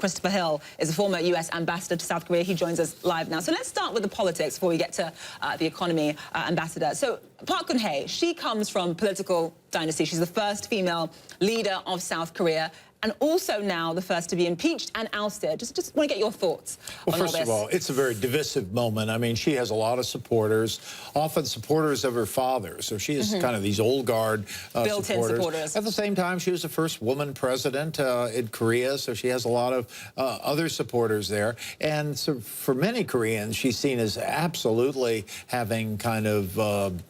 Christopher Hill is a former U.S. ambassador to South Korea. He joins us live now. So let's start with the politics before we get to the economy, ambassador. So Park Geun-hye, she comes from political dynasty. She's the first female leader of South Korea, and also now the first to be impeached and ousted. Just want to get your thoughts on all this. Well, first of all, it's a very divisive moment. I mean, she has a lot of supporters, often supporters of her father. So she is kind of these old guard built-in supporters. At the same time, she was the first woman president in Korea, so she has a lot of other supporters there. And so for many Koreans, she's seen as absolutely having kind of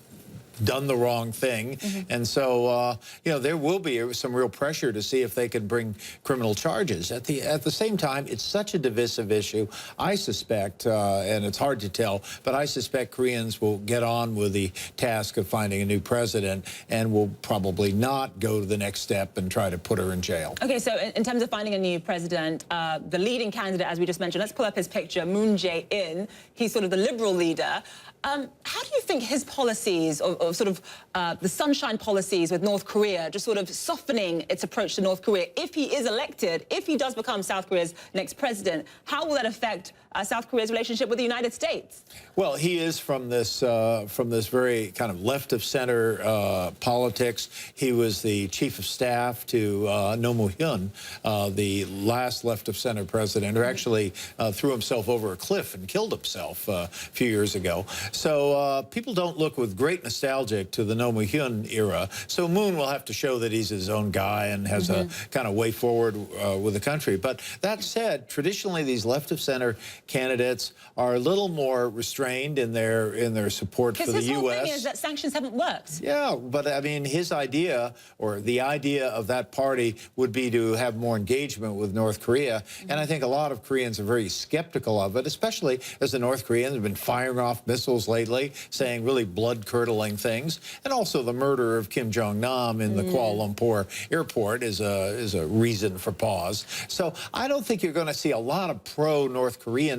done the wrong thing. And so, you know, there will be some real pressure to see if they can bring criminal charges. At the same time, it's such a divisive issue. I suspect, and it's hard to tell, but I suspect Koreans will get on with the task of finding a new president and will probably not go to the next step and try to put her in jail. Okay, so in terms of finding a new president, the leading candidate, as we just mentioned, let's pull up his picture, jae-in. He's sort of the liberal leader. How do you think his policies, or sort of the sunshine policies with North Korea, just sort of softening its approach to North Korea, if he is elected, if he does become South Korea's next president, how will that affect South Korea's relationship with the United States? Well, he is from this very kind of left-of-center politics. He was the chief of staff to Hyun, the last left-of-center president, who actually threw himself over a cliff and killed himself a few years ago. So people don't look with great nostalgia to the Hyun era. So Moon will have to show that he's his own guy and has a kind of way forward with the country. But that said, traditionally these left-of-center candidates are a little more restrained in their support for the U.S. Because his whole thing is that sanctions haven't worked. Yeah, but I mean, his idea, or the idea of that party, would be to have more engagement with North Korea. And I think a lot of Koreans are very skeptical of it, especially as the North Koreans have been firing off missiles lately, saying really blood-curdling things. And also the murder of Kim Jong-nam in the Kuala Lumpur airport is a reason for pause. So I don't think you're going to see a lot of pro-North Korean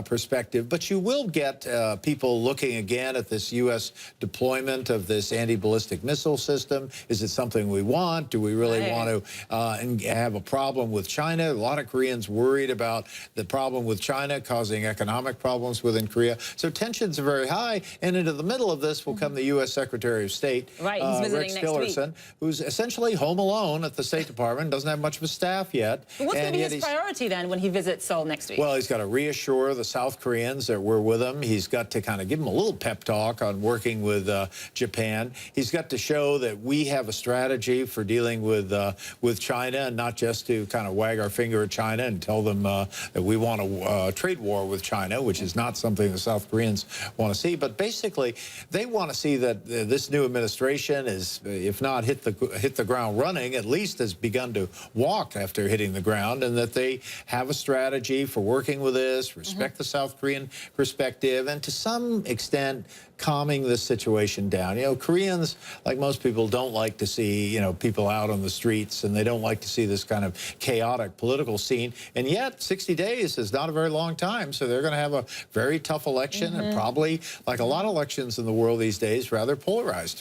perspective, but you will get people looking again at this U.S. deployment of this anti-ballistic missile system. Is it something we want? Do we really want to have a problem with China? A lot of Koreans worried about the problem with China causing economic problems within Korea. So tensions are very high, and into the middle of this will come the U.S. Secretary of State, he's visiting Rex next Tillerson, week, who's essentially home alone at the State Department, doesn't have much of a staff yet. But what's going to be his priority then when he visits Seoul next week? Well, he's got to reassure the South Koreans that we're with him. He's got to kind of give them a little pep talk on working with Japan. He's got to show that we have a strategy for dealing with China, and not just to kind of wag our finger at China and tell them that we want a trade war with China, which is not something the South Koreans want to see. But basically, they want to see that this new administration is, if not hit the ground running, at least has begun to walk after hitting the ground, and that they have a strategy for working with this, respect the South Korean perspective, and to some extent calming this situation down. You know, Koreans, like most people, don't like to see, you know, people out on the streets, and they don't like to see this kind of chaotic political scene. And yet 60 days is not a very long time, so they're going to have a very tough election, and probably, like a lot of elections in the world these days, rather polarized.